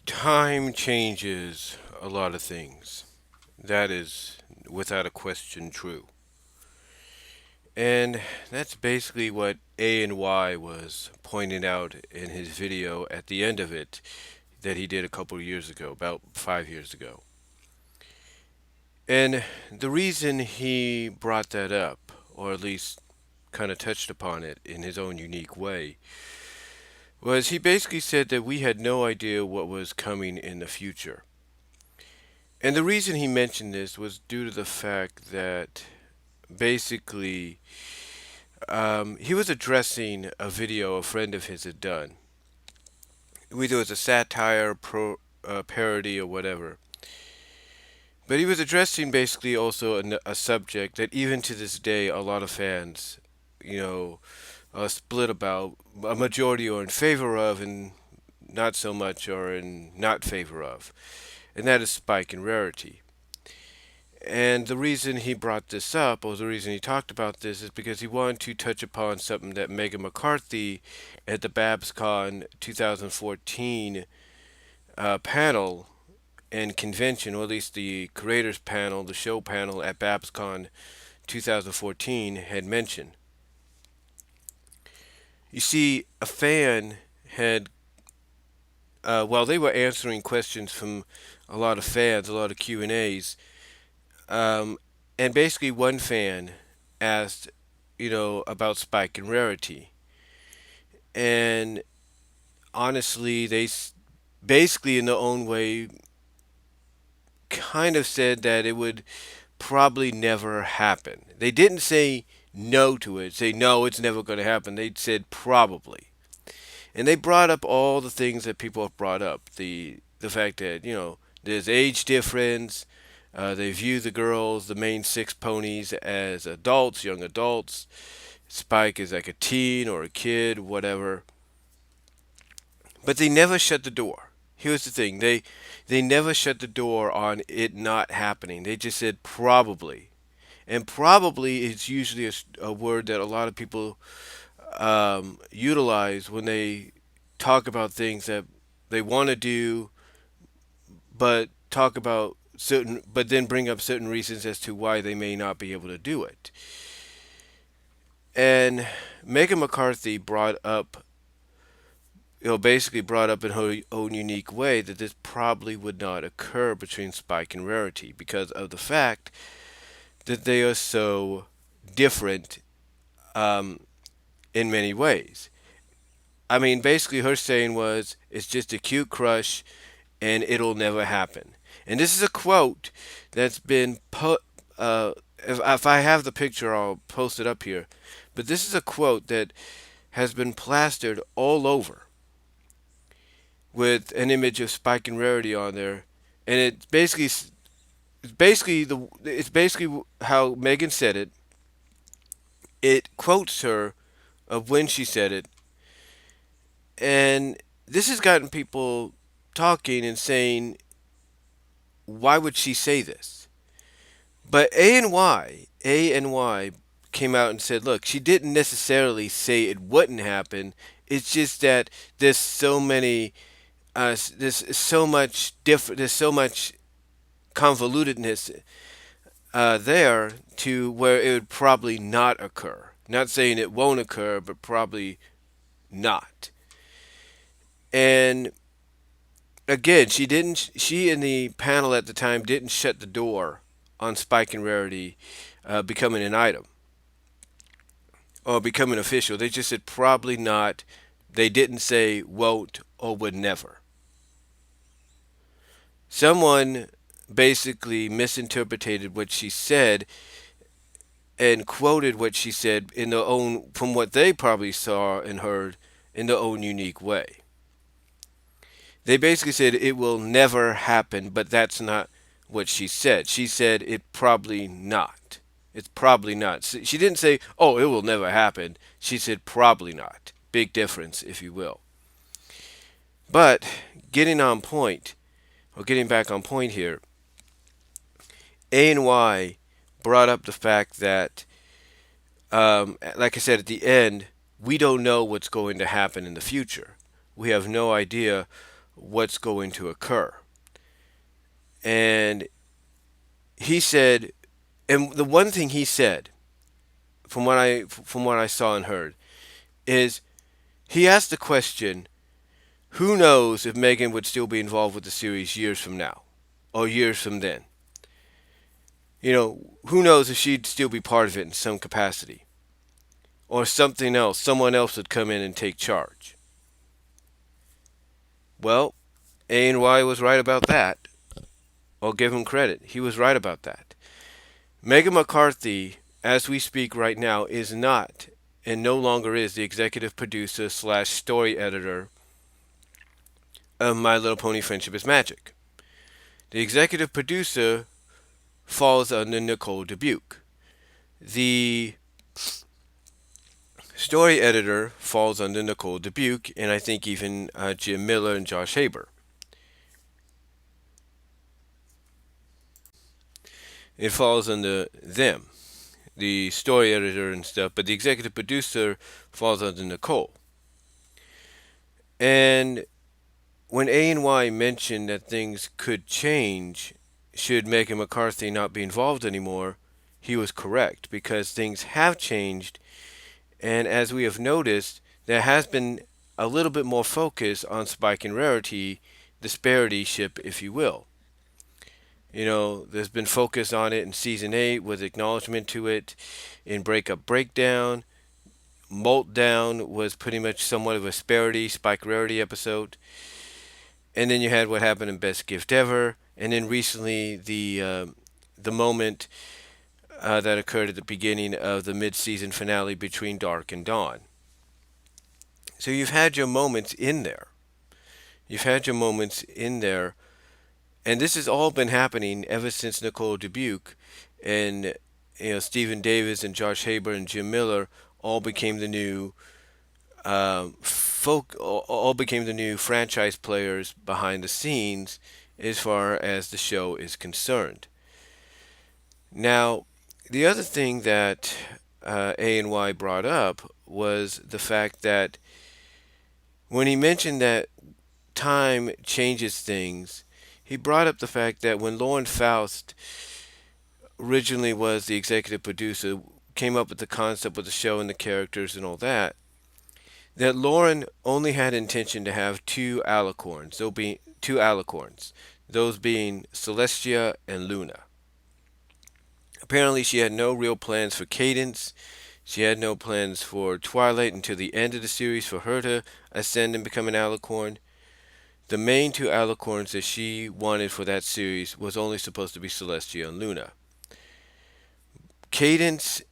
Time changes a lot of things. That is, without a question, true. And that's basically what AynWye was pointing out in his video at the end of it that he did a couple of years ago, about 5 years ago. And the reason he brought that up, or at least kind of touched upon it in his own unique way, was he basically said that we had no idea what was coming in the future. And the reason he mentioned this was due to the fact that basically he was addressing a video a friend of his had done. Whether it was a satire, parody, or whatever. But he was addressing basically also a subject that even to this day a lot of fans, you know, split about. A majority are in favor of and not so much are in not favor of. And that is spike and rarity. And the reason he brought this up, or the reason he talked about this, is because he wanted to touch upon something that Meghan McCarthy at the BabsCon 2014 panel and convention, or at least the creators panel, the show panel at BabsCon 2014 had mentioned. You see, a fan had, while they were answering questions from a lot of fans, a lot of Q&As, Um, and basically, one fan asked, about Spike and Rarity. And honestly, basically, in their own way, kind of said that it would probably never happen. They didn't say no to it, say no, it's never going to happen. They said probably. And they brought up all the things that people have brought up. The fact that, there's age difference. They view the girls, the main six ponies, as adults, young adults. Spike is like a teen or a kid, whatever. But they never shut the door. Here's the thing: they never shut the door on it not happening. They just said probably, and probably is usually a word that a lot of people utilize when they talk about things that they want to do, but talk about but then bring up certain reasons as to why they may not be able to do it. And Megan McCarthy brought up, basically brought up in her own unique way that this probably would not occur between Spike and Rarity because of the fact that they are so different um, in many ways. I mean, basically, her saying was, it's just a cute crush and it'll never happen. And this is a quote that's been put. If I have the picture, I'll post it up here. But this is a quote that has been plastered all over with an image of Spike and Rarity on there, and it's basically how Megan said it. It quotes her of when she said it, and this has gotten people talking and saying, why would she say this? But A and Y came out and said, look, she didn't necessarily say it wouldn't happen. It's just that there's so many, there's so much different, there's so much convolutedness there to where it would probably not occur. Not saying it won't occur, but probably not. And again, she in the panel at the time didn't shut the door on Spike and Rarity becoming an item or becoming official. They just said probably not. They didn't say won't or would never. Someone basically misinterpreted what she said and quoted what she said in their own, from what they probably saw and heard, in their own unique way. They basically said it will never happen, but that's not what she said. She said it probably not. It's probably not. She didn't say, oh, it will never happen. She said probably not. Big difference, if you will. But getting on point, or getting back on point here, AynWye brought up the fact that, like I said at the end, we don't know what's going to happen in the future. We have no idea what's going to occur. And he said, and the one thing he said, from what I saw and heard, is he asked the question, who knows if Meghan would still be involved with the series years from now or years from then? Who knows if she'd still be part of it in some capacity or something else, someone else would come in and take charge. Well, AynWye was right about that. I'll give him credit. He was right about that. Meghan McCarthy, as we speak right now, is not and no longer is the executive producer slash story editor of My Little Pony Friendship is Magic. The executive producer falls under Nicole Dubuc. The story editor falls under Nicole Dubuc, and I think even Jim Miller and Josh Haber. It falls under them, the story editor and stuff, but the executive producer falls under Nicole. And when AynWye mentioned that things could change should Meghan McCarthy not be involved anymore, he was correct because things have changed, and as we have noticed, there has been a little bit more focus on Spike and Rarity, the Sparity ship, if you will. There's been focus on it in season 8 with acknowledgement to it in Breakup Breakdown. Meltdown was pretty much somewhat of a Sparity, Spike Rarity episode. And then you had what happened in Best Gift Ever. And then recently, the moment that occurred at the beginning of the mid-season finale between Dark and Dawn. So you've had your moments in there. You've had your moments in there. And this has all been happening ever since Nicole Dubuc and Stephen Davis and Josh Haber and Jim Miller all became the new all became the new franchise players behind the scenes as far as the show is concerned. Now, the other thing that AynWye brought up was the fact that when he mentioned that time changes things, he brought up the fact that when Lauren Faust originally was the executive producer, came up with the concept of the show and the characters and all that, that Lauren only had intention to have two alicorns, those being Celestia and Luna. Apparently, she had no real plans for Cadence. She had no plans for Twilight until the end of the series for her to ascend and become an alicorn. The main two alicorns that she wanted for that series was only supposed to be Celestia and Luna. Cadence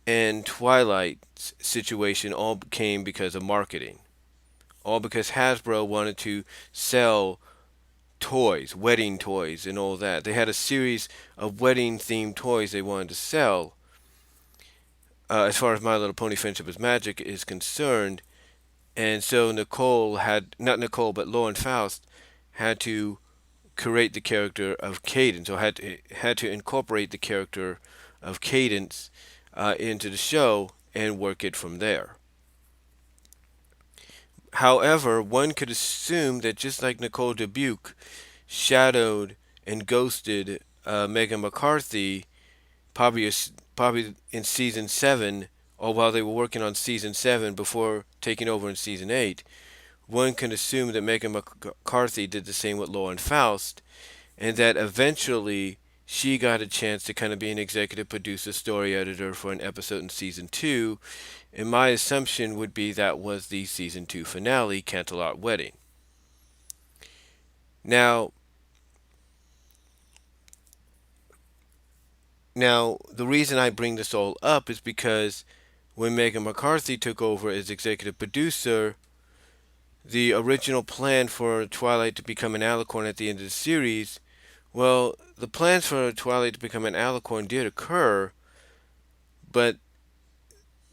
and Twilight's situation all came because of marketing. All because Hasbro wanted to sell toys, wedding toys, and all that. They had a series of wedding themed toys they wanted to sell. As far as My Little Pony Friendship is Magic is concerned, and so not Nicole, but Lauren Faust had to create the character of Cadence, or had to incorporate the character of Cadence into the show and work it from there. However, one could assume that just like Nicole Dubuc shadowed and ghosted Meghan McCarthy, probably in season 7, or while they were working on season 7 before taking over in season 8, one can assume that Meghan McCarthy did the same with Lauren Faust, and that eventually she got a chance to kind of be an executive producer, story editor for an episode in season 2, and my assumption would be that was the season 2 finale, Canterlot Wedding. Now, the reason I bring this all up is because when Meghan McCarthy took over as executive producer, the original plan for Twilight to become an alicorn at the end of the series, well, the plans for Twilight to become an alicorn did occur, but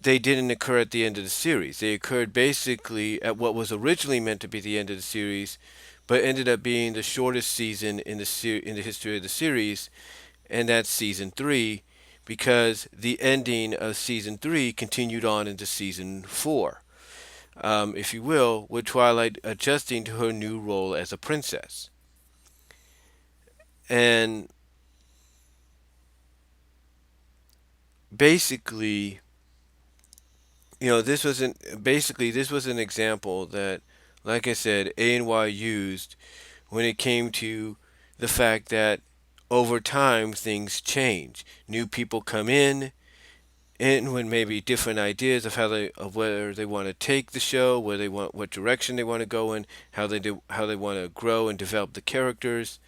they didn't occur at the end of the series. They occurred basically at what was originally meant to be the end of the series, but ended up being the shortest season in the history of the series, and that's season 3, because the ending of season 3 continued on into season 4. if you will, with Twilight adjusting to her new role as a princess. And basically, this was an example that, like I said, ANY used when it came to the fact that over time things change. New people come in when maybe different ideas of where they want to take the show, what direction they want to go in, how they want to grow and develop the characters,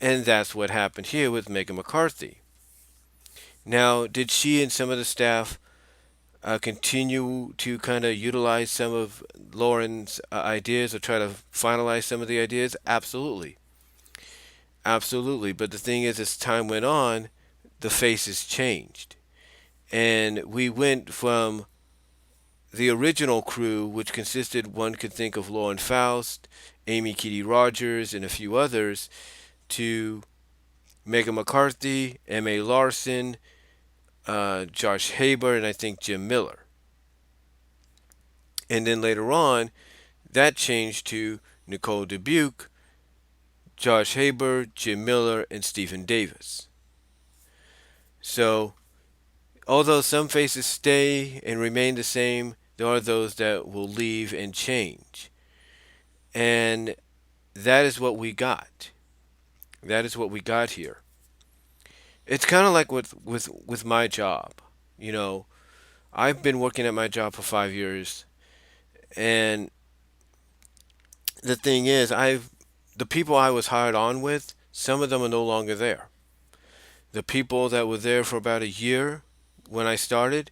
and that's what happened here with Megan McCarthy. Now, did she and some of the staff continue to kind of utilize some of Lauren's ideas or try to finalize some of the ideas? Absolutely. Absolutely. But the thing is, as time went on, the faces changed. And we went from the original crew, which consisted, one could think of Lauren Faust, Amy Kitty Rogers, and a few others, to Megan McCarthy, M.A. Larson, Josh Haber, and I think Jim Miller. And then later on, that changed to Nicole Dubuc, Josh Haber, Jim Miller, and Stephen Davis. So, although some faces stay and remain the same, there are those that will leave and change. And that is what we got. That is what we got here. It's kind of like with my job. You know, I've been working at my job for 5 years, and the thing is, the people I was hired on with, some of them are no longer there. The people that were there for about a year when I started,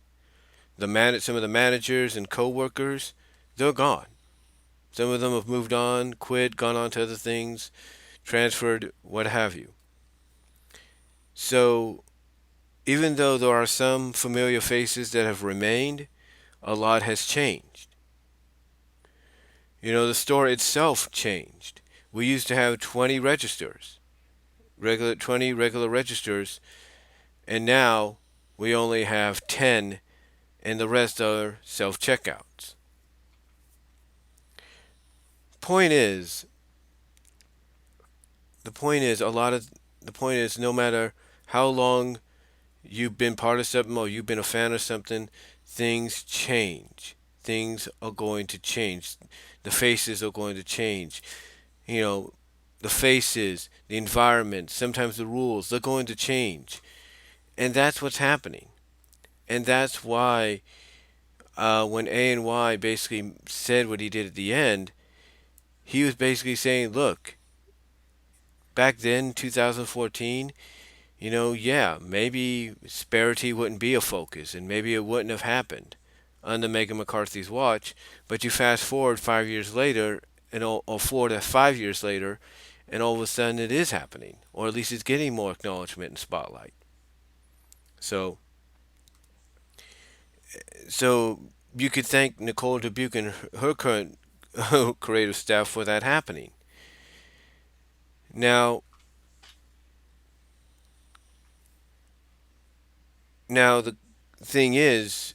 some of the managers and coworkers, they're gone. Some of them have moved on, quit, gone on to other things, transferred, what have you. So, even though there are some familiar faces that have remained, a lot has changed. The store itself changed. We used to have 20 registers, 20 regular registers, and now we only have 10, and the rest are self checkouts. Point is, the point is, a lot of the point is, no matter how long you've been part of something or you've been a fan of something, things change. Things are going to change. The faces are going to change. You know, the faces, the environment, sometimes the rules, they're going to change. And that's what's happening. And that's why when AynWye basically said what he did at the end, he was basically saying, look, back then, 2014, yeah, maybe Sparity wouldn't be a focus, and maybe it wouldn't have happened under Megan McCarthy's watch. But you fast forward 5 years later, or 4 to 5 years later, and all of a sudden it is happening, or at least it's getting more acknowledgement and spotlight. So, so you could thank Nicole Dubuc and her current creative staff for that happening. Now, now the thing is,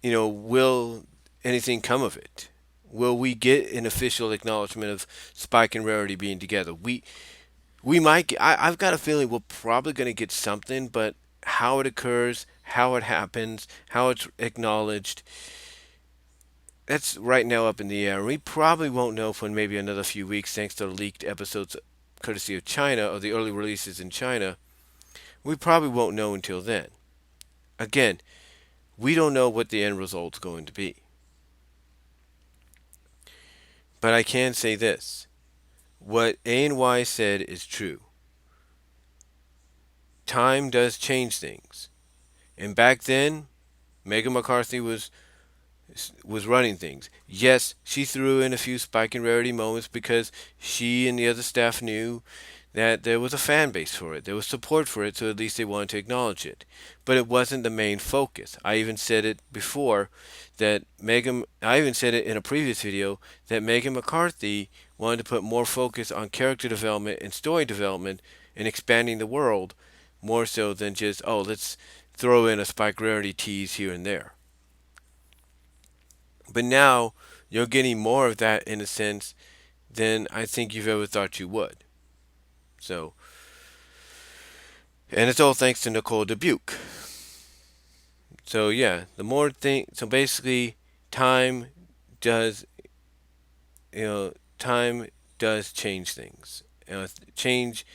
will anything come of it? Will we get an official acknowledgement of Spike and Rarity being together? We might get, I've got a feeling we're probably going to get something, but how it occurs, how it happens, how it's acknowledged, that's right now up in the air. We probably won't know for maybe another few weeks, thanks to the leaked episodes courtesy of China or the early releases in China. We probably won't know until then. Again, we don't know what the end result's going to be. But I can say this. What AynWye said is true. Time does change things. And back then, Megan McCarthy was running things. Yes, she threw in a few Spike and Rarity moments because she and the other staff knew that there was a fan base for it. There was support for it, so at least they wanted to acknowledge it. But it wasn't the main focus. I even said it before I even said it in a previous video that Megan McCarthy wanted to put more focus on character development and story development and expanding the world more so than just, oh, let's throw in a Spike Rarity tease here and there. But now You're getting more of that in a sense than I think you've ever thought you would. So, and it's all thanks to Nicole Dubuc. So yeah, the more thing. So basically, time does time does change things. Change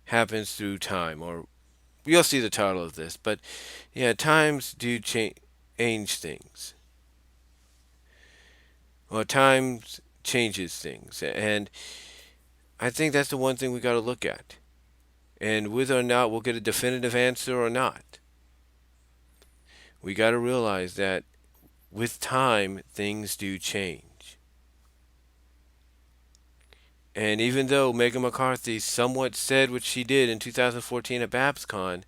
happens through time, or you'll see the title of this. But yeah, times do change things. Well, times changes things, and I think that's the one thing we got to look at. And whether or not we'll get a definitive answer or not, we got to realize that with time, things do change. And even though Megan McCarthy somewhat said what she did in 2014 at BabsCon,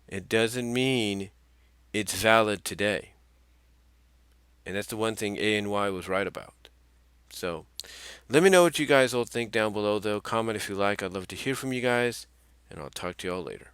it doesn't mean it's valid today. And that's the one thing AynWye was right about. So let me know what you guys all think down below, though. Comment if you like. I'd love to hear from you guys. And I'll talk to you all later.